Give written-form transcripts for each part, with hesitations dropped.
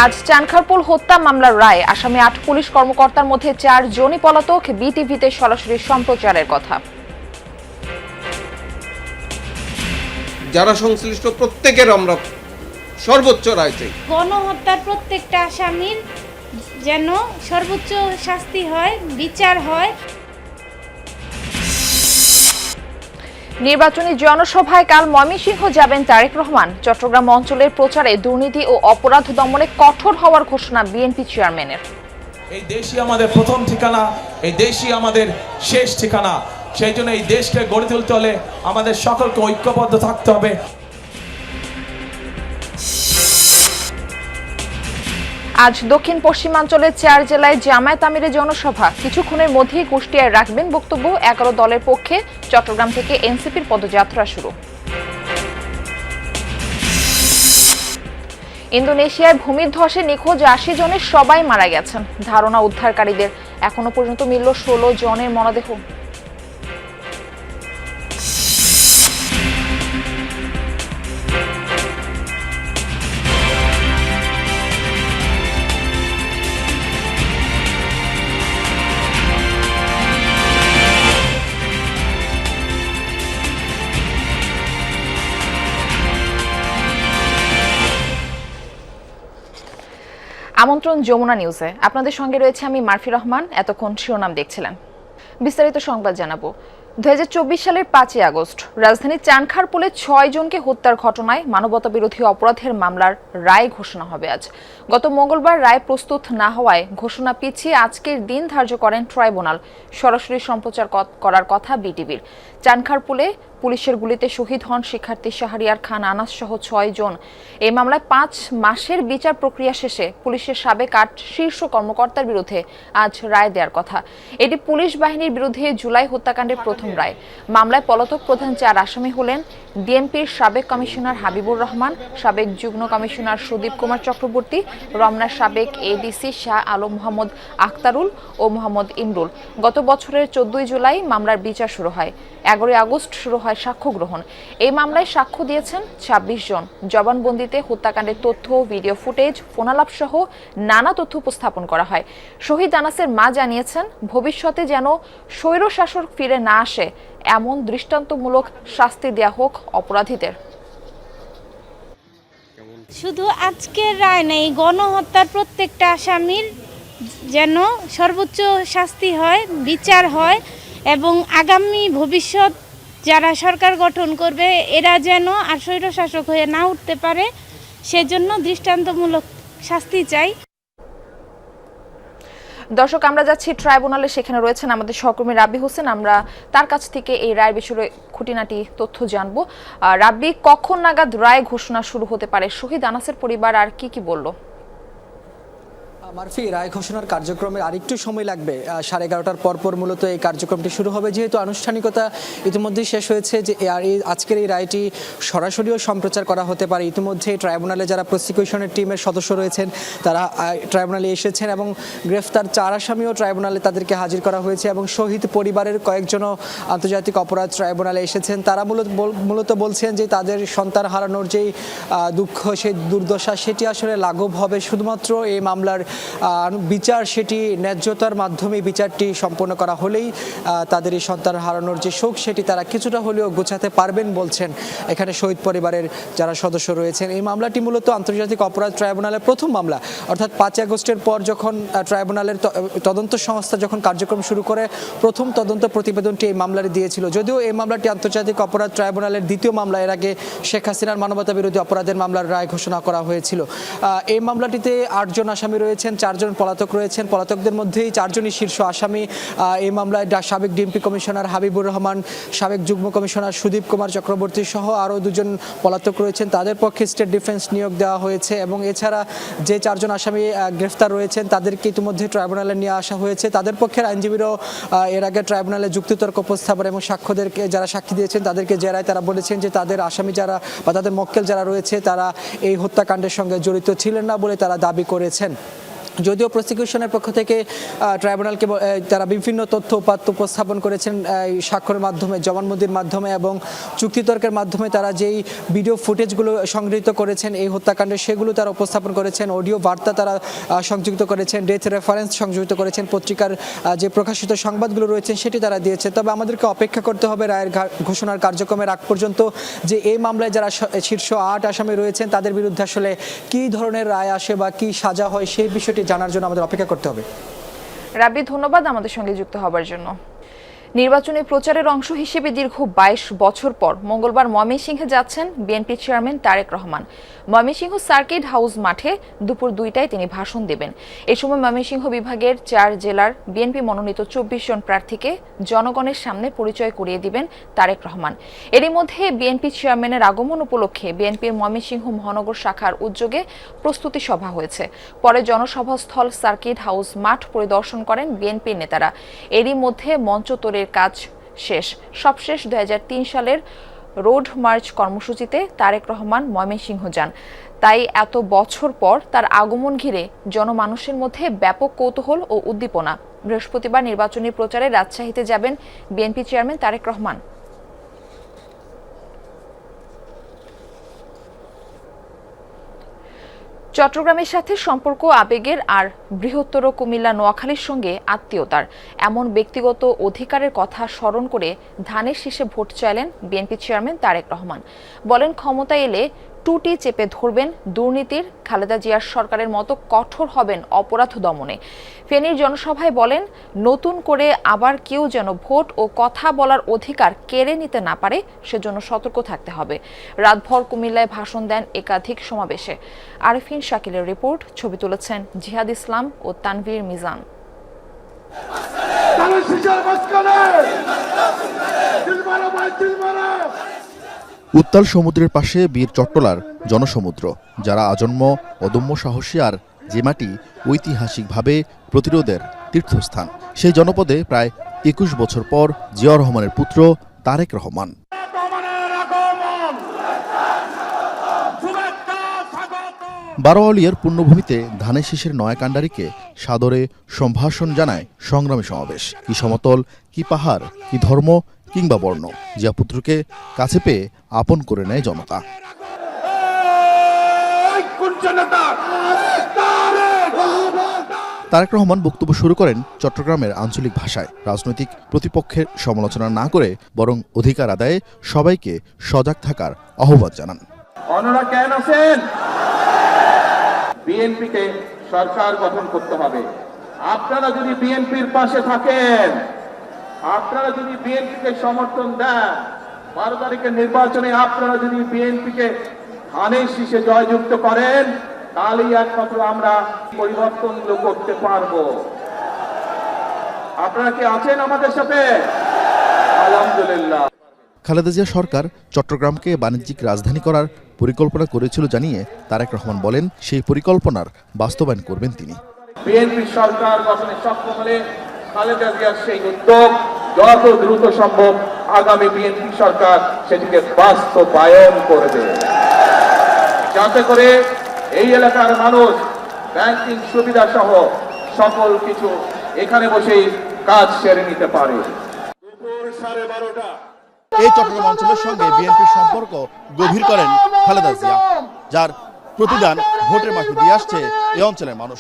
আজ চানখারপুল হত্যা মামলার রায়, আসামি ৮ পুলিশ কর্মকর্তার মধ্যে ৪ জনই পলাতক। বিটিভিতে সরাসরি সম্প্রচারের কথা। যারা সংশ্লিষ্ট প্রত্যেকের আমরা সর্বোচ্চ রায় চাই। গণহত্যার প্রত্যেকটা আসামির যেন সর্বোচ্চ শাস্তি হয়, বিচার হয়। নির্বাচনী জনসভায় কাল ময়মনসিংহ যাবেন তারেক রহমান। চট্টগ্রাম অঞ্চলের প্রচারে দুর্নীতি ও অপরাধ দমনে কঠোর হওয়ার ঘোষণা বিএনপি চেয়ারম্যানের। এই দেশই আমাদের প্রথম ঠিকানা, এই দেশই আমাদের শেষ ঠিকানা। সেই জন্য এই দেশকে গড়ে তুলতে হলে আমাদের সকলকে ঐক্যবদ্ধ থাকতে হবে। আজ দক্ষিণ পশ্চিমাঞ্চলের 4 জেলায় জামায়াত আমিরের জনসভা। কিছুক্ষণের মধ্যেই কুষ্টিয়ায় রাখবেন বক্তব্য। 11 দলের পক্ষে চট্টগ্রাম থেকে এনসিপির পদযাত্রা শুরু। ইন্দোনেশিয়ায় ভূমিধসে নিখোঁজ 80 জনের সবাই মারা গেছেন। ধারণা উদ্ধারকারীদের এখনো পর্যন্ত মিলল 16 জনের মরদেহ। আমন্ত্রণ যমুনা নিউজে, আপনাদের সঙ্গে রয়েছে আমি মারফি রহমান। এতক্ষণ শিরোনাম দেখছিলেন, বিস্তারিত সংবাদ জানাবো। 2024 সালের 5 আগস্ট রাজধানীর চানখারপুলে 6 জনকে হত্যার ঘটনায় মানবতা বিরোধী অপরাধের মামলার রায় ঘোষণা হবে আজ। গত মঙ্গলবার রায় প্রস্তুত না হওয়ায় ঘোষণা পিছিয়ে আজকের দিন ধার্য করেন ট্রাইব্যুনাল। সরাসরি সম্প্রচার করার কথা বিটিভির। চানখারপুলে পুলিশের গুলিতে শহীদ হন শিক্ষার্থী শাহরিয়ার খান আনাস সহ 6 জন। এই মামলায় 5 মাসের বিচার প্রক্রিয়া শেষে পুলিশের সাবেক 8 শীর্ষ কর্মকর্তার বিরুদ্ধে আজ রায় দেওয়ার কথা। এটি পুলিশ বাহিনীর বিরুদ্ধে জুলাই হত্যাকাণ্ডের প্রথম রায়। মামলায় পলাতক প্রধান 4 আসামি হলেন ডিএমপির সাবেক কমিশনার হাবিবুর রহমান, সাবেক যুগ্ম কমিশনার সুদীপ কুমার চক্রবর্তী, রমনার সাবেক এডিসি শাহ আলম মোহাম্মদ আখতারুল ও মোহাম্মদ ইমরুল। গত বছরের 14 জুলাই মামলার বিচার শুরু হয়। 11 আগস্ট শুরু হয় সাক্ষ্য গ্রহণ। এই মামলায় সাক্ষ্য দিয়েছেন 26 জন। জবানবন্দিতে হত্যাকাণ্ডের তথ্য, ভিডিও ফুটেজ, ফোনালাপ সহ নানা তথ্য উপস্থাপন করা হয়। শহীদ আনাসের মা জানিয়েছেন, ভবিষ্যতে যেন স্বৈরশাসক ফিরে না আসে এমন দৃষ্টান্তমূলক শাস্তি দেয়া হোক অপরাধীদের। শুধু আজকের রায় নেই, গণহত্যার প্রত্যেকটা আসামির যেন সর্বোচ্চ শাস্তি হয়, বিচার হয় এবং আগামী ভবিষ্যৎ যারা সরকার গঠন করবে এরা যেন আর স্বৈরশাসক হয়ে না উঠতে পারে, সেজন্য দৃষ্টান্তমূলক শাস্তি চাই। দর্শক, আমরা যাচ্ছি ট্রাইব্যুনালে। সেখানে রয়েছেন আমাদের সহকর্মী রাব্বি হোসেন। আমরা তার কাছ থেকে এই রায়ের বিষয়ে খুঁটিনাটি তথ্য জানবো। রাব্বি, কখন নাগাদ রায় ঘোষণা শুরু হতে পারে? শহীদ আনাসের পরিবার আর কি বলল? মারফি, রায় ঘোষণার কার্যক্রমের আরেকটু সময় লাগবে। 11:30টার পরপর মূলত এই কার্যক্রমটি শুরু হবে, যেহেতু আনুষ্ঠানিকতা ইতিমধ্যেই শেষ হয়েছে। যে আজকের এই রায়টি সরাসরিও সম্প্রচার করা হতে পারে। ইতিমধ্যে ট্রাইব্যুনালে যারা প্রসিকিউশনের টিমের সদস্য রয়েছেন তারা ট্রাইব্যুনালে এসেছেন এবং গ্রেফতার 4 আসামিও ট্রাইব্যুনালে তাদেরকে হাজির করা হয়েছে এবং শহীদ পরিবারের কয়েকজনও আন্তর্জাতিক অপরাধ ট্রাইব্যুনালে এসেছেন। তারা মূলত বলছেন যে তাদের সন্তান হারানোর যেই দুঃখ, সেই দুর্দশা, সেটি আসলে লাঘব হবে শুধুমাত্র এই মামলার বিচার, সেটি ন্যায্যতার মাধ্যমে বিচারটি সম্পন্ন করা হলেই তাদের এই সন্তান হারানোর যে শোক, সেটি তারা কিছুটা হলেও গোছাতে পারবেন বলছেন এখানে শহীদ পরিবারের যারা সদস্য রয়েছেন। এই মামলাটি মূলত আন্তর্জাতিক অপরাধ ট্রাইব্যুনালের প্রথম মামলা। অর্থাৎ 5 আগস্টের পর যখন ট্রাইব্যুনালের তদন্ত সংস্থা যখন কার্যক্রম শুরু করে, প্রথম তদন্ত প্রতিবেদনটি এই মামলাটি দিয়েছিল। যদিও এই মামলাটি আন্তর্জাতিক অপরাধ ট্রাইব্যুনালের দ্বিতীয় মামলা। এর আগে শেখ হাসিনার মানবতা বিরোধী অপরাধের মামলার রায় ঘোষণা করা হয়েছিল। এই মামলাটিতে 8 জন আসামি রয়েছেন, 4 জন পলাতক রয়েছেন। পলাতকদের মধ্যেই 4 জনই শীর্ষ আসামি। এই মামলায় সাবেক ডিএমপি কমিশনার হাবিবুর রহমান, সাবেক যুগ্ম কমিশনার সুদীপ কুমার চক্রবর্তী সহ আরও 2 জন পলাতক রয়েছেন। তাদের পক্ষে স্টেট ডিফেন্স নিয়োগ দেওয়া হয়েছে এবং এছাড়া যে 4 জন আসামি গ্রেফতার রয়েছেন তাদেরকে ইতিমধ্যে ট্রাইব্যুনালে নিয়ে আসা হয়েছে। তাদের পক্ষের আইনজীবীরাও এর আগে ট্রাইব্যুনালে যুক্তিতর্ক উপস্থাপন এবং সাক্ষ্যদেরকে যারা সাক্ষী দিয়েছেন তাদেরকে জেরায় তারা বলেছেন যে তাদের আসামি যারা বা তাদের মক্কেল যারা রয়েছে তারা এই হত্যাকাণ্ডের সঙ্গে জড়িত ছিলেন না বলে তারা দাবি করেছেন। যদিও প্রসিকিউশনের পক্ষ থেকে ট্রাইব্যুনালকে তারা বিভিন্ন তথ্য উপাত্ত উপস্থাপন করেছেন স্বাক্ষরের মাধ্যমে, জবানবন্দির মাধ্যমে এবং চুক্তিতর্কের মাধ্যমে তারা যেই ভিডিও ফুটেজগুলো সংগৃহীত করেছেন এই হত্যাকাণ্ডে সেগুলো তারা উপস্থাপন করেছেন, অডিও বার্তা তারা সংযুক্ত করেছেন, ডেথ রেফারেন্স সংযুক্ত করেছেন, পত্রিকার যে প্রকাশিত সংবাদগুলো রয়েছে সেটি তারা দিয়েছে। তবে আমাদেরকে অপেক্ষা করতে হবে রায়ের ঘোষণার কার্যক্রমের আগ পর্যন্ত যে এই মামলায় যারা শীর্ষ 8 আসামি রয়েছেন তাদের বিরুদ্ধে আসলে কী ধরনের রায় আসে বা কী সাজা হয় সেই বিষয়টি জানার জন্য আমাদের অপেক্ষা করতে হবে। রাব্বি, ধন্যবাদ আমাদের সঙ্গে যুক্ত হবার জন্য। নির্বাচনী প্রচারের অংশ হিসেবে দীর্ঘ 22 বছর পর মঙ্গলবার ময়মনসিংহে যাচ্ছেন BNP chairman Tarek Rahman. Mymensingh circuit house মাঠে দুপুর 2টায় তিনি ভাষণ দেবেন। এ সময় ময়মনসিংহ বিভাগের 4 জেলার বিএনপি মনোনীত 24 জন প্রার্থীকে জনগণের সামনে পরিচয় করিয়ে দিবেন তারেক রহমান। এরই মধ্যে বিএনপি চেয়ারম্যানের আগমন উপলক্ষে বিএনপির ময়মনসিংহ মহানগর শাখার উদ্যোগে প্রস্তুতি সভা হয়েছে। পরে জনসভাস্থল সার্কিট হাউস মাঠ পরিদর্শন করেন বিএনপির নেতারা। এরই মধ্যে মঞ্চ তৈরির কাজ শেষ। সবশেষ 2003 সালের রোড মার্চ কর্মসূচিতে তারেক রহমান ময়মনসিংহ যান। তাই এত বছর পর তার আগমন ঘিরে জনমানুষের মধ্যে ব্যাপক কৌতূহল ও উদ্দীপনা। বৃহস্পতিবার নির্বাচনী প্রচারে রাজশাহীতে যাবেন বিএনপি চেয়ারম্যান তারেক রহমান। চট্টগ্রামের সাথে সম্পর্ক আবেগের, আর বৃহত্তর কুমিল্লা নোয়াখালীর সঙ্গে আত্মীয়তার, এমন ব্যক্তিগত অধিকারের কথা স্মরণ করে ধানের শীষে ভোট চাইলেন বিএনপি চেয়ারম্যান তারেক রহমান। বলেন, ক্ষমতায় এলে টুটি চেপে ধরবেন দুর্নীতির, খালেদা জিয়ার সরকারের মতো কঠোর হবেন অপরাধ দমনে। ফেনীর জনসভায় বলেন, নতুন করে আবার কেউ যেন ভোট ও কথা বলার অধিকার কেড়ে নিতে না পারে সেজন্য সতর্ক থাকতে হবে। রাতভর কুমিল্লায় ভাষণ দেন একাধিক সমাবেশে। আরেফিন শাকিলের রিপোর্ট, ছবি তুলেছেন জিহাদ ইসলাম ও তানভীর মিজান। উত্তাল সমুদ্রের পাশে বীর চট্টলার জনসমুদ্র, যারা আজন্ম অদম্য সাহসী আর যে মাটি ঐতিহাসিকভাবে প্রতিরোধের তীর্থস্থান। সেই জনপদে প্রায় 21 বছর পর জিয়াউর রহমানের পুত্র তারেক রহমান। বারোয়ালিয়ার পুণ্যভূমিতে ধানের শীষের নয়াকাণ্ডারিকে সাদরে সম্ভাষণ জানায় সংগ্রামী সমাবেশ। কি সমতল, কি পাহাড়, কি ধর্ম কিংবা বর্ণ, জিয়া পুত্রকে কাছে পেয়ে আপন করে নেয় জনতা। তারেক রহমান বক্তব্য শুরু করেন চট্টগ্রামের আঞ্চলিক ভাষায়। রাজনৈতিক প্রতিপক্ষের সমালোচনা না করে বরং অধিকার আদায়ে সবাইকে সজাগ থাকার আহ্বান জানান। অন্যরা কেন আছেন? বিএনপিকে সরকার গঠন করতে হবে। আপনারা যদি বিএনপির পাশে থাকেন, আপনারা যদি বিএনপিকে সমর্থন দেন, 12 তারিখের নির্বাচনে আপনারা যদি বিএনপিকে ধানের শীষে জয়যুক্ত করেন, তাহলেই একমাত্র আমরা পরিবর্তনগুলো করতে পারবো। আপনারা কি আছেন আমাদের সাথে? আলহামদুলিল্লাহ। খালেদা জিয়া সরকার চট্টগ্রামকে বাণিজ্যিক রাজধানী করার পরিকল্পনা করেছিল জানিয়ে তারেক রহমান বলেন, সেই পরিকল্পনার বাস্তবায়ন করবেন তিনি। বিএনপি সরকার গঠনে সক্ষম হলে খালেদা জিয়ার সেই উদ্যোগ যত দ্রুত সম্ভব আগামী বিএনপি সরকার সেটিকে বাস্তবায়ন করবে, যাতে করে এই এলাকার মানুষ ব্যাংকিং সুবিধা সহ সকল কিছু এখানে বসেই কাজ সেরে নিতে পারে। দুপুর 12:30 এই চট্টগ্রাম অঞ্চলের সঙ্গে বিএনপির সম্পর্ক গভীর করেন খালেদা জিয়া, যার প্রতিদান ভোটের মাঠে দিয়ে আসছে এই অঞ্চলের মানুষ।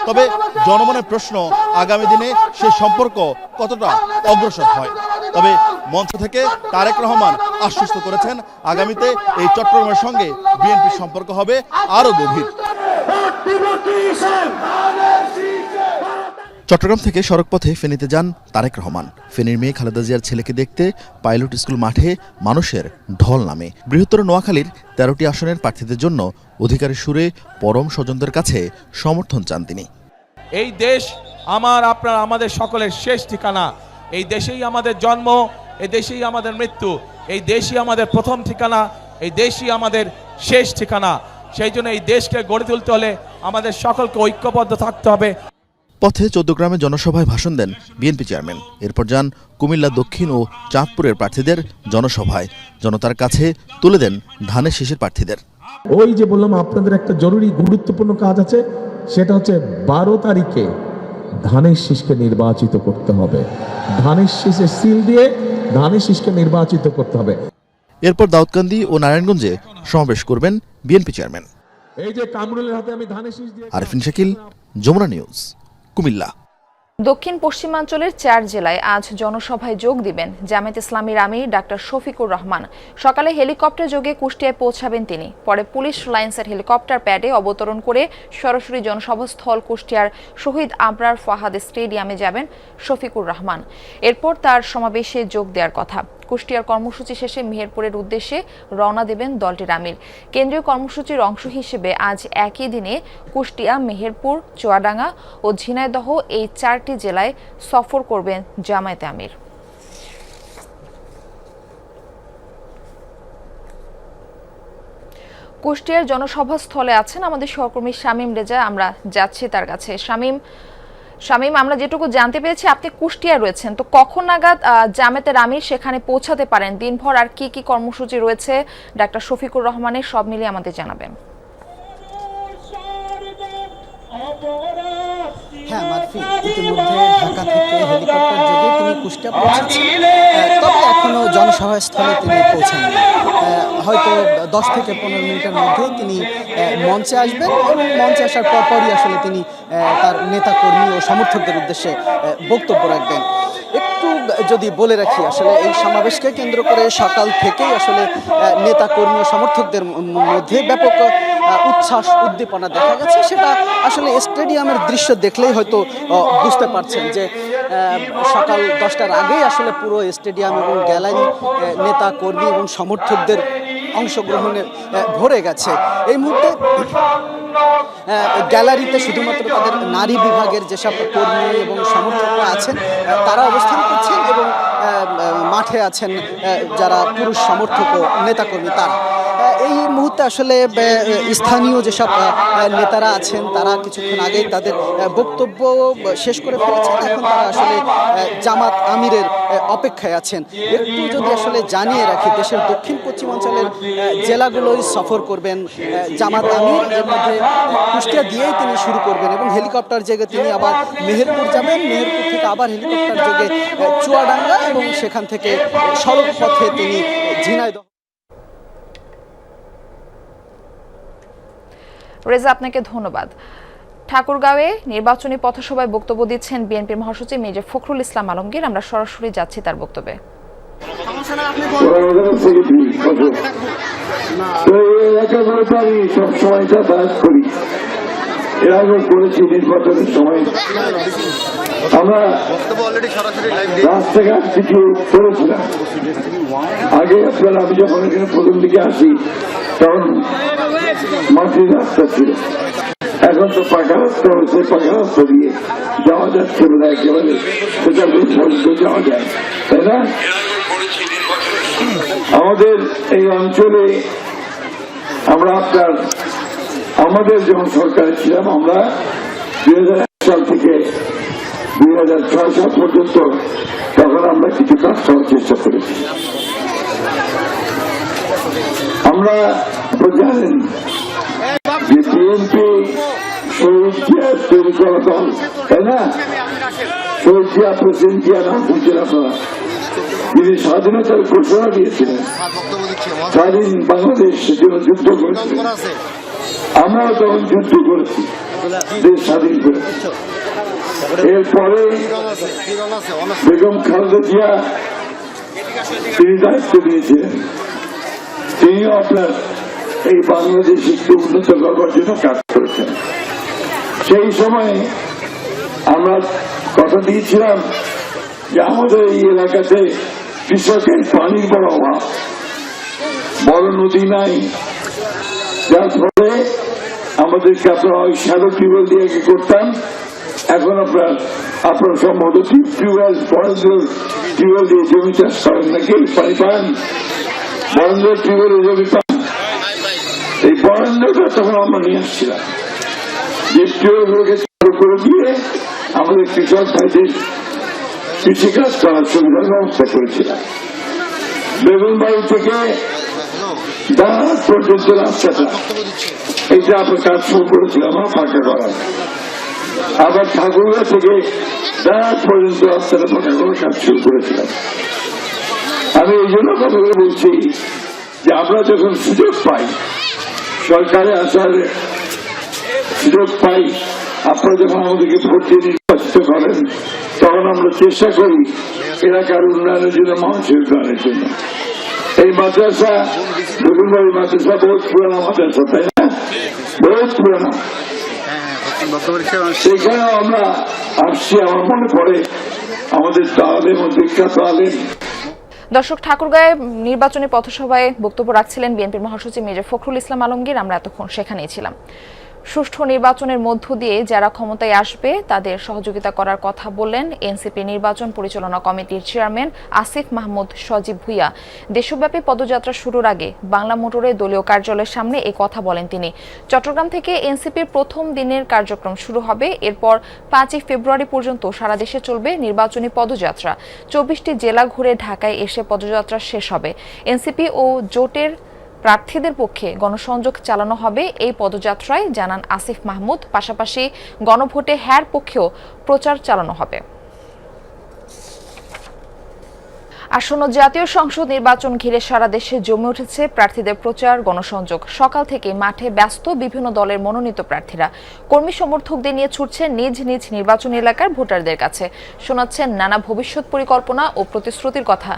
তবে জনমনের প্রশ্ন, আগামী দিনে সে সম্পর্ক কতটা অগ্রসর হয়। তবে মঞ্চ থেকে তারেক রহমান আশ্বস্ত করেছেন, আগামীতে এই চট্টগ্রামের সঙ্গে বিএনপির সম্পর্ক হবে আরো গভীর। চট্টগ্রাম থেকে সড়কপথে ফেনীতে যান তারেক রহমান। ফেনীর মেয়ে খালেদা জিয়ার ছেলেকে দেখতে পাইলট স্কুল মাঠে মানুষের ঢল নামে। বৃহত্তর নোয়াখালীর 13টি আসনের প্রার্থীদের জন্য অধিকারের সুরে পরম স্বজনদের কাছে সমর্থন চান তিনি। এই দেশ আপনার আমাদের সকলের শেষ ঠিকানা। এই দেশেই আমাদের জন্ম, এই দেশেই আমাদের মৃত্যু, এই দেশই আমাদের প্রথম ঠিকানা, এই দেশই আমাদের শেষ ঠিকানা। সেই জন্য এই দেশকে গড়ে তুলতে হলে আমাদের সকলকে ঐক্যবদ্ধ থাকতে হবে। পথে 14 গ্রামে জনসভায় ভাষণ দেন বিএনপি চেয়ারম্যান। এরপর যান কুমিল্লা দক্ষিণ ও চাঁদপুরের প্রার্থীদের জনসভায়। জনতার কাছে তুলে দেন ধানের শীষের প্রার্থীদের। ওই যে বললাম আপনাদের একটা জরুরি গুরুত্বপূর্ণ কাজ আছে, সেটা হচ্ছে 12 তারিখে ধানের শীষকে নির্বাচিত করতে হবে। ধানের শীষে সিল দিয়ে ধানের শীষকে নির্বাচিত করতে হবে। এরপর দাউদকান্দি ও নারায়ণগঞ্জে সমাবেশ করবেন বিএনপি চেয়ারম্যান। এই যে কামরুলের হাতে আমি ধানের শীষ দিয়ে আরিফিন শাকিল, যমুনা নিউজ, কুমিল্লা। দক্ষিণ পশ্চিমাঞ্চলের 4 জেলায় আজ জনসভায় যোগ দিবেন জামায়াত ইসলামীর আমির ডাক্তার শফিকুর রহমান। সকালে হেলিকপ্টার যোগে কুষ্টিয়ায় পৌঁছাবেন তিনি। পরে পুলিশ লাইন্সের হেলিকপ্টার প্যাডে অবতরণ করে সরাসরি জনসভাস্থল কুষ্টিয়ার শহীদ আবরার ফাহাদ স্টেডিয়ামে যাবেন শফিকুর রহমান। এরপর তার সমাবেশে যোগ দেওয়ার কথা। কুষ্টিয়ার কর্মসূচি শেষে মেহেরপুরের উদ্দেশ্যে রওনা দেবেন দলটির আমির। কেন্দ্রীয় কর্মসূচির অংশ হিসেবে আজ একই দিনে কুষ্টিয়া, মেহেরপুর, চুয়াডাঙ্গা ও ঝিনাইদহ এই 4টি জেলায় সফর করবেন জামায়াতে আমির। কুষ্টিয়ার জনসভাস্থলে আছেন আমাদের সহকর্মী শামীম রেজা। আমরা যাচ্ছি তার কাছে। শামীম, আমরা যেটুকু জানতে পেরেছি আপনি কুষ্টিয়ায় রয়েছেন, তো কখন নাগাদ জামায়াতের আমির সেখানে পৌঁছাতে পারেন? দিনভর আর কি কি কর্মসূচি রয়েছে ডাক্তার শফিকুর রহমানের, সব মিলিয়ে আমাদের জানাবেন। হ্যাঁ মারফি, ইতিমধ্যে ঢাকা থেকে হেলিকপ্টার যোগে তিনি কুষ্টিয়া পৌঁছেছেন, তবে এখনো জনসভাস্থলে তিনি পৌঁছাননি। হয়তো 10 থেকে 15 মিনিটের মধ্যেই তিনি মঞ্চে আসবেন এবং মঞ্চে আসার পরপরই আসলে তিনি তার নেতা কর্মী ও সমর্থকদের উদ্দেশ্যে বক্তব্য রাখবেন। একটু যদি বলে রাখি, আসলে এই সমাবেশকে কেন্দ্র করে সকাল থেকেই আসলে নেতা কর্মী ও সমর্থকদের মধ্যে ব্যাপক উচ্ছ্বাস উদ্দীপনা দেখা গেছে। সেটা আসলে স্টেডিয়ামের দৃশ্য দেখলেই হয়তো বুঝতে পারছেন যে সকাল 10টার আগেই আসলে পুরো স্টেডিয়াম এবং গ্যালারি নেতা কর্মী এবং সমর্থকদের অংশগ্রহণে ভরে গেছে। এই মুহূর্তে গ্যালারিতে শুধুমাত্র তাদের নারী বিভাগের যেসব কর্মী এবং সমর্থকরা আছেন তারা অবস্থান করছেন এবং মাঠে আছেন যারা পুরুষ সমর্থক ও নেতাকর্মী তারা। এই মুহূর্তে আসলে স্থানীয় যেসব নেতারা আছেন তারা কিছুক্ষণ আগেই তাদের বক্তব্য শেষ করে ফেলেছেন। এখন তারা আসলে জামাত আমিরের অপেক্ষায় আছেন। একটু যদি আসলে জানিয়ে রাখি, দেশের দক্ষিণ পশ্চিমাঞ্চলের জেলাগুলোই সফর করবেন জামাত আমির। এর মধ্যে কুষ্টিয়া দিয়েই তিনি শুরু করবেন এবং হেলিকপ্টার যোগে তিনি আবার মেহেরপুর যাবেন। মেহেরপুর থেকে আবার হেলিকপ্টার যোগে চুয়াডাঙ্গা এবং সেখান থেকে সড়ক পথে তিনি ঝিনাইদহ। রেজা, আপনাকে ধন্যবাদ। ঠাকুরগাঁওয়ে নির্বাচনী পথসভায় বক্তব্য দিচ্ছেন বিএনপির মহাসচিব মির্জা ফখরুল ইসলাম আলমগীর। আমরা সরাসরি যাচ্ছি তার বক্তব্যে। এর আগে করেছি নির্বাচনের সময় আমরা রাস্তাঘাট কিছু করেছিলাম। আগে আপনারা, আমি যখন এখানে প্রথম দিকে আসি তখন মাটির রাস্তা ছিল, এখন তো পাকা রাস্তা হচ্ছে। পাকা রাস্তা দিয়ে যাওয়া যাচ্ছে না একেবারে, সেটা যাওয়া যায়, তাই না? আমাদের এই অঞ্চলে আমরা আমাদের যখন সরকারে ছিলাম, আমরা 2001 সাল থেকে 2006 সাল পর্যন্ত তখন আমরা কিছু কাজ করার চেষ্টা করেছি। আমরা জানেন যে বিএনপি শহীদ জিয়া তৈরি করা দল, তাই না? শহীদ জিয়া, প্রেসিডেন্ট জিয়া নাম শুনছেন আপনারা, তিনি স্বাধীনতার ঘোষণা দিয়েছিলেন, স্বাধীন বাংলাদেশের জন্য যুদ্ধ করেছিলেন। আমরাও তখন যুদ্ধ করেছি দেশ স্বাধীন করে। এরপরে বেগম খালেদা জিয়া তিনি দায়িত্ব নিয়েছিলেন, তিনিও আপনার এই বাংলাদেশ একটু উন্নত করবার জন্য কাজ করেছেন। সেই সময় আমরা কথা দিয়েছিলাম যে আমাদের এই এলাকাতে কৃষকের পানির বড় অভাব, বড় নদী নাই, যার ফলে আমাদেরকে আপনারা ওই শ্যালো টিউবওয়েল দিয়ে আগে করতাম। এখন আপনার সম্ভবত টিউবওয়েল দিয়ে জমি চাষ করেন নাকি? পানি পান, বরেন্দ্র টিউবওয়েলে জমি পান। এই বরেন্দ্রটা তখন আমরা নিয়ে আসছিলাম, যে টিউবওয়েলগুলোকে চালু করে দিয়ে আমাদের কৃষক ভাইদের কৃষিকাজ করার সুবিধার ব্যবস্থা করেছিলাম। বেগুনবাড়ি থেকে দাঁড়ানোর পর্যন্ত রাস্তাটা, এই ক্ষেত্রে আমরা কাজ শুরু করেছিলাম ফাঁকা করার, আবার ঠাকুরগা থেকে ব্যাগ পর্যন্ত রাস্তাটা ফাঁকা করার কাজ শুরু করেছিলাম। আমি এই জন্য কথা বলে বলছি যে আমরা যখন সুযোগ পাই, সরকারে আসার সুযোগ পাই, আপনারা যখন আমাদেরকে ভোট দিয়ে নির্বাচিত করেন, তখন আমরা চেষ্টা করি এলাকার উন্নয়নের জন্য, মানুষের উন্নয়নের জন্য। এই মাদ্রাসা, রবীন্দ্রবাড়ি মাদ্রাসা বহুত পুরানো মাদ্রাসা, তাই না? বহুত পুরানো। সেখানেও আমরা আসছি। আমার মনে পড়ে আমাদের তালেম ও বিখ্যাত আলেম। দর্শক, ঠাকুরগাঁয়ে নির্বাচনী পথসভায় বক্তব্য রাখছিলেন বিএনপির মহাসচিব মির্জা ফখরুল ইসলাম আলমগীর। আমরা এতক্ষণ সেখানেই ছিলাম। সুষ্ঠু নির্বাচনের মধ্য দিয়ে যারা ক্ষমতায় আসবে তাদের সহযোগিতা করার কথা বললেন এনসিপি নির্বাচন পরিচালনা কমিটির চেয়ারম্যান আসিফ মাহমুদ সজীব ভুইয়া। দেশব্যাপী পদযাত্রা শুরুর আগে বাংলা মোটরে দলীয় কার্যালয়ের সামনে এই কথা বলেন তিনি। চট্টগ্রাম থেকে এনসিপির প্রথম দিনের কার্যক্রম শুরু হবে। এরপর 5ই ফেব্রুয়ারি পর্যন্ত সারা দেশে চলবে নির্বাচনী পদযাত্রা। 24টি জেলা ঘুরে ঢাকায় এসে পদযাত্রা শেষ হবে। এনসিপি ও জোটের প্রার্থীদের পক্ষে গণসংযোগ চালানো হবে এই পদযাত্রায়, জানান আসিফ মাহমুদ। পাশাপাশি গণভোটে হ্যার পক্ষেও প্রচার চালানো হবে। আসন্ন জাতীয় সংসদ নির্বাচন ঘিরে সারা দেশে জমে উঠেছে প্রার্থীদের প্রচার গণসংযোগ। সকাল থেকে মাঠে ব্যস্ত বিভিন্ন দলের মনোনীত প্রার্থীরা। কর্মী সমর্থকদের নিয়ে ছুটছেন নিজ নিজ নির্বাচনী এলাকার ভোটারদের কাছে, শোনাচ্ছেন নানা ভবিষ্যৎ পরিকল্পনা ও প্রতিশ্রুতির কথা।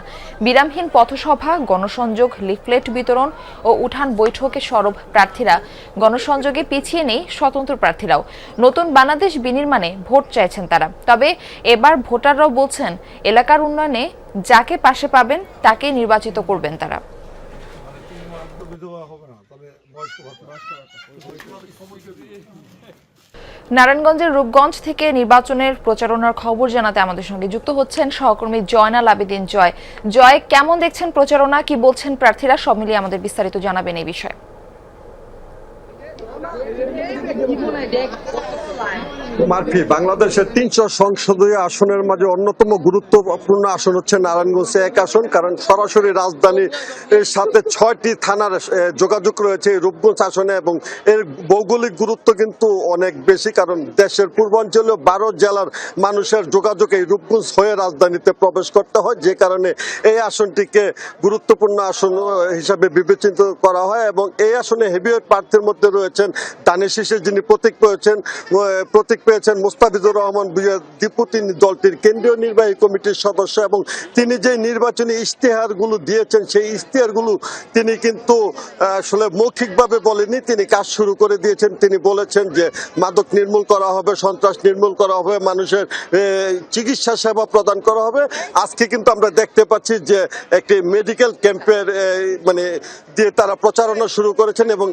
বিরামহীন পথসভা, গণসংযোগ, লিফলেট বিতরণ ও উঠান বৈঠকে সরব প্রার্থীরা। গণসংযোগে পিছিয়ে নেই স্বতন্ত্র প্রার্থীরাও। নতুন বাংলাদেশ বিনির্মাণে ভোট চাইছেন তারা। তবে এবার ভোটাররাও বলছেন এলাকার উন্নয়নে যাকে পাশে পাবেন তাকে নির্বাচিত করবেন তারা। নারায়ণগঞ্জের রূপগঞ্জ থেকে নির্বাচনের প্রচারণার খবর জানাতে আমাদের সঙ্গে যুক্ত হচ্ছেন সহকর্মী জয়নাল আবেদিন জয়। জয়, কেমন দেখছেন প্রচারণা, কি বলছেন প্রার্থীরা, সব মিলিয়ে আমাদের বিস্তারিত জানাবেন এই বিষয়ে। মার্ফি, বাংলাদেশের 300 সংসদীয় আসনের মাঝে অন্যতম গুরুত্বপূর্ণ আসন হচ্ছে নারায়ণগঞ্জ এক আসন, কারণ সরাসরি রাজধানীর সাথে 6টি থানার যোগাযোগ রয়েছে এই রূপগঞ্জ আসনে এবং এর ভৌগোলিক গুরুত্ব কিন্তু অনেক বেশি, কারণ দেশের পূর্বাঞ্চলীয় 12 জেলার মানুষের যোগাযোগ এই রূপগঞ্জ হয়ে রাজধানীতে প্রবেশ করতে হয়, যে কারণে এই আসনটিকে গুরুত্বপূর্ণ আসন হিসাবে বিবেচিত করা হয়। এবং এই আসনে হেভিওয়েট প্রার্থীর মধ্যে রয়েছেন ধানের শীষে যিনি প্রতীক পেয়েছেন মুস্তাফিজুর রহমান ভুঁইয়া দীপু, তিনি দলটির কেন্দ্রীয় নির্বাহী কমিটির সদস্য এবং তিনি যে নির্বাচনী ইশতেহারগুলো দিয়েছেন সেই ইশতেহারগুলো তিনি কিন্তু আসলে মৌখিকভাবে বলেনি, তিনি কাজ শুরু করে দিয়েছেন। তিনি বলেছেন যে মাদক নির্মূল করা হবে, সন্ত্রাস নির্মূল করা হবে, মানুষের চিকিৎসা সেবা প্রদান করা হবে। আজকে কিন্তু আমরা দেখতে পাচ্ছি যে একটি মেডিকেল ক্যাম্পের দিয়ে তারা প্রচারণা শুরু করেছেন এবং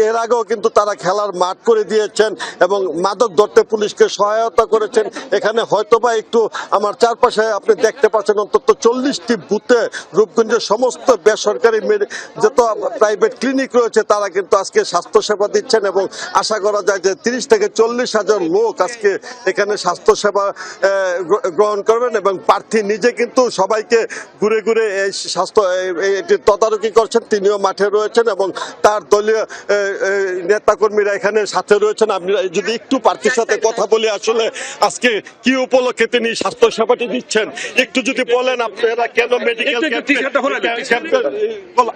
এর আগেও কিন্তু তারা খেলার মাঠ করে দিয়েছেন এবং মাদক ধরতে পুলিশকে সহায়তা করেছেন। এখানে হয়তোবা একটু আমার চারপাশে আপনি দেখতে পাচ্ছেন অন্তত 40টি বুথে রূপগঞ্জের সমস্ত বেসরকারি যত প্রাইভেট ক্লিনিক রয়েছে তারা কিন্তু আজকে স্বাস্থ্য সেবা দিচ্ছেন এবং আশা করা যায় যে 30 থেকে 40 হাজার লোক আজকে এখানে স্বাস্থ্য সেবা গ্রহণ করবেন এবং প্রার্থী নিজে কিন্তু সবাইকে ঘুরে ঘুরে এই স্বাস্থ্য তদারকি করছেন, তিনিও মাঠে রয়েছেন এবং তার দলীয় নেতাকর্মীরা এখানে সাথে রয়েছেন। আপনি যদি একটু প্রার্থীর সাথে কথা বলি, আসলে আজকে কি উপলক্ষে তিনি স্বাস্থ্য সেবাটি দিচ্ছেন একটু যদি বলেন, আপনারা কেন মেডিকেল ক্যাম্পের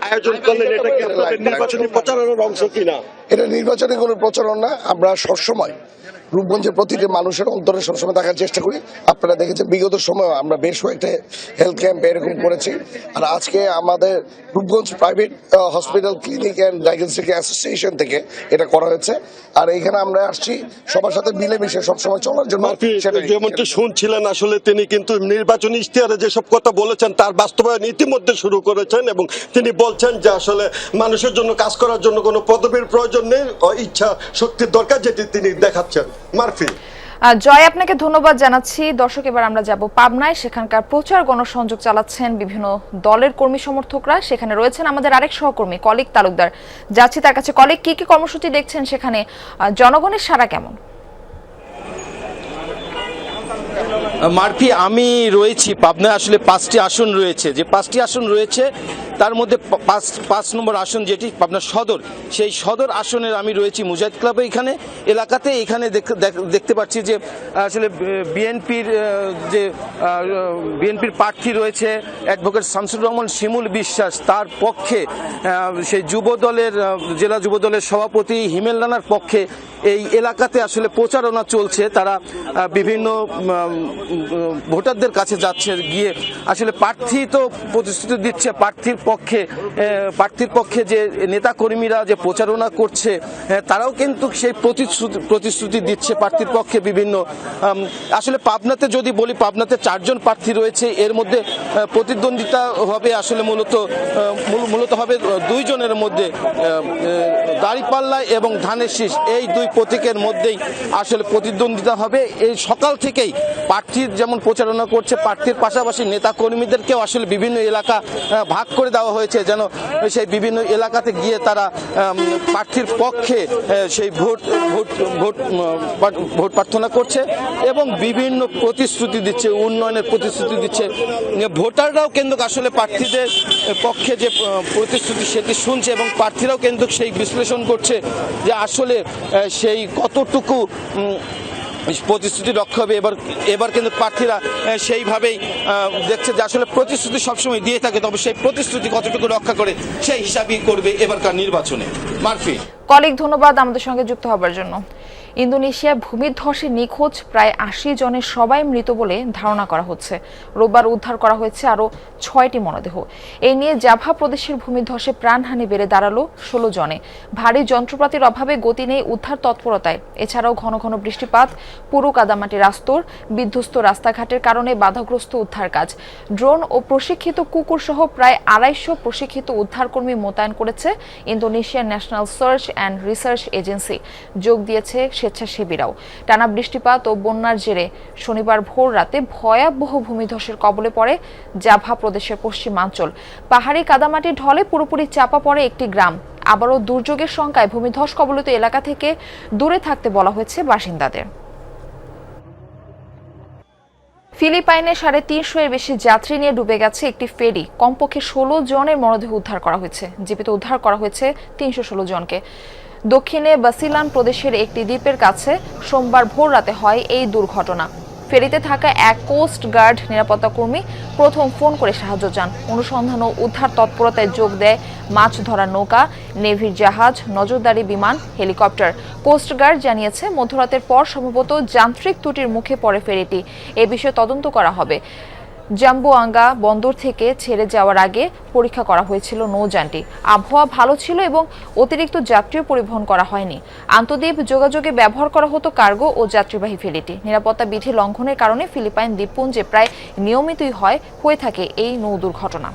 আয়োজন করলেন, এটা কি আপনাদের নির্বাচনী প্রচারণার অংশ কিনা? এটা নির্বাচনী কোনো প্রচারণা না। আমরা সবসময় রূপগঞ্জের প্রতিটি মানুষের অন্তরে সবসময় দেখার চেষ্টা করি। আপনারা দেখেছেন বিগত সময় আমরা বেশ কয়েকটা হেলথ ক্যাম্প এরকম করেছি, আর আজকে আমাদের Rupganj private hospital clinic and diagnostic association থেকে এটা করা হয়েছে। আর এখানে আমরা আসছি সবার সাথে মিলেমিশে সবসময় চলার জন্য। যেমনটি শুনছিলেন, আসলে তিনি কিন্তু নির্বাচনী ইশতেহারে যেসব কথা বলেছেন তার বাস্তবায়ন ইতিমধ্যে শুরু করেছেন এবং তিনি বলছেন যে আসলে মানুষের জন্য কাজ করার জন্য কোনো পদবীর প্রয়োজন নেই, ইচ্ছা শক্তির দরকার, যেটি তিনি দেখাচ্ছেন। মার্ফি, জয়, আপনাকে ধন্যবাদ জানাচ্ছি। দর্শক, এবার আমরা যাব পাবনায়। সেখানকার প্রচার গণসংযোগ চালাচ্ছেন বিভিন্ন দলের কর্মী সমর্থকরা। সেখানে রয়েছেন আমাদের আরেক সহকর্মী কলিক তালুকদার। যাচ্ছি তার কাছে। কলিক, কি কি কর্মসূচি দেখছেন সেখানে, জনগণের সাড়া কেমন? মারফি, আমি রয়েছি পাবনায়। আসলে 5টি আসন রয়েছে, যে 5টি আসন রয়েছে তার মধ্যে 5 নম্বর আসন যেটি পাবনা সদর, সেই সদর আসনের আমি রয়েছি মুজাহিদ ক্লাবে এখানে এলাকাতে। এখানে দেখতে পাচ্ছি যে আসলে বিএনপির প্রার্থী রয়েছে অ্যাডভোকেট শামসুর রহমান শিমুল বিশ্বাস, তার পক্ষে সেই জেলা যুব দলের সভাপতি হিমেল রানার পক্ষে এই এলাকাতে আসলে প্রচারণা চলছে। তারা বিভিন্ন ভোটারদের কাছে যাচ্ছে, গিয়ে আসলে প্রার্থী তো প্রতিশ্রুতি দিচ্ছে, প্রার্থীর পক্ষে যে নেতাকর্মীরা যে প্রচারণা করছে তারাও কিন্তু সেই প্রতিশ্রুতি দিচ্ছে প্রার্থীর পক্ষে বিভিন্ন। আসলে পাবনাতে যদি বলি, পাবনাতে 4 জন প্রার্থী রয়েছে, এর মধ্যে প্রতিদ্বন্দ্বিতা হবে আসলে মূলত হবে 2 জনের মধ্যে, দাঁড়িপাল্লা এবং ধানের শীষ, এই 2 প্রতীকের মধ্যেই আসলে প্রতিদ্বন্দ্বিতা হবে। এই সকাল থেকেই প্রার্থীর যেমন প্রচারণা করছে, প্রার্থীর পাশাপাশি নেতা কর্মীদেরকেও আসলে বিভিন্ন এলাকা ভাগ করে দেওয়া হয়েছে, যেন সেই বিভিন্ন এলাকাতে গিয়ে তারা প্রার্থীর পক্ষে সেই ভোট প্রার্থনা করছে এবং বিভিন্ন প্রতিশ্রুতি দিচ্ছে, উন্নয়নের প্রতিশ্রুতি দিচ্ছে। ভোটাররাও কিন্তু আসলে প্রার্থীদের পক্ষে যে প্রতিশ্রুতি সেটি শুনছে এবং প্রার্থীরাও কিন্তু সেই বিশ্লেষণ করছে যে আসলে সেই কতটুকু প্রতিশ্রুতি রক্ষা হবে। এবার কিন্তু প্রার্থীরা সেইভাবেই দেখছে যে আসলে প্রতিশ্রুতি সবসময় দিয়ে থাকে, তবে সেই প্রতিশ্রুতি কতটুকু রক্ষা করে সেই হিসাবই করবে এবারকার নির্বাচনে। মারফি, কলিগ, ধন্যবাদ আমাদের সঙ্গে যুক্ত হবার জন্য। ইন্দোনেশিয়ায় ভূমিধসে নিখোঁজ প্রায় 80 জনের সবাই মৃত বলে ধারণা করা হচ্ছে। রোববার উদ্ধার করা হয়েছে আরও 6টি মরদেহ। এই নিয়ে জাভা প্রদেশের ভূমিধসে প্রাণহানি বেড়ে দাঁড়ালো 16 জনে। ভারী যন্ত্রপাতির অভাবে গতি নেই উদ্ধার তৎপরতায়। এছাড়াও ঘন ঘন বৃষ্টিপাত, পুরো কাদামাটির আস্তর, বিধ্বস্ত রাস্তাঘাটের কারণে বাধাগ্রস্ত উদ্ধার কাজ। ড্রোন ও প্রশিক্ষিত কুকুর সহ প্রায় 250 প্রশিক্ষিত উদ্ধারকর্মী মোতায়েন করেছে ইন্দোনেশিয়ার national search and research agency. যোগ দিয়েছে স্বেচ্ছাসেবীরাও। টানা বৃষ্টিপাত ও বন্যার জেরে শনিবার ভোর রাতে ভয়াবহ ভূমিধসের কবলে পড়ে জাভা প্রদেশের পশ্চিমাঞ্চল। পাহাড়ি কাদামাটির ঢলে পুরোপুরি চাপা পড়ে একটি গ্রাম। আবারও দুর্যোগের শঙ্কায় ভূমিধস কবলিত এলাকা থেকে দূরে থাকতে বলা হয়েছে বাসিন্দাদের। ফিলিপাইনে 350 এর বেশি যাত্রী নিয়ে ডুবে গেছে একটি ফেরি। কমপক্ষে 16 জনের মরদেহ উদ্ধার করা হয়েছে। জীবিত উদ্ধার করা হয়েছে 316 জনকে। দক্ষিণে বাসিলান প্রদেশের একটি দ্বীপের কাছে সোমবার ভোর রাতে হয় এই দুর্ঘটনা। ফেরিতে থাকা এক কোস্ট গার্ড নিরাপত্তা কর্মী প্রথম ফোন করে সাহায্য চান। অনুসন্ধান ও উদ্ধার তৎপরতায় যোগ দেয় মাছ ধরার নৌকা, নেভির জাহাজ, নজরদারি বিমান, হেলিকপ্টার। কোস্ট গার্ড জানিয়েছে মধ্যরাতের পর সম্ভবত যান্ত্রিক ত্রুটির মুখে পড়ে ফেরিটি। এ বিষয়ে তদন্ত করা হবে। জাম্বুয়াঙ্গা বন্দর থেকে ছেড়ে যাওয়ার আগে পরীক্ষা করা হয়েছিল নৌযানটি। আবহাওয়া ভালো ছিল এবং অতিরিক্ত যাত্রীও পরিবহন করা হয়নি। আন্তঃদ্বীপ যোগাযোগে ব্যবহার করা হতো কার্গো ও যাত্রীবাহী ফেরিটি। নিরাপত্তা বিধি লঙ্ঘনের কারণে ফিলিপাইন দ্বীপপুঞ্জে প্রায় নিয়মিতই হয়ে থাকে এই নৌ দুর্ঘটনা।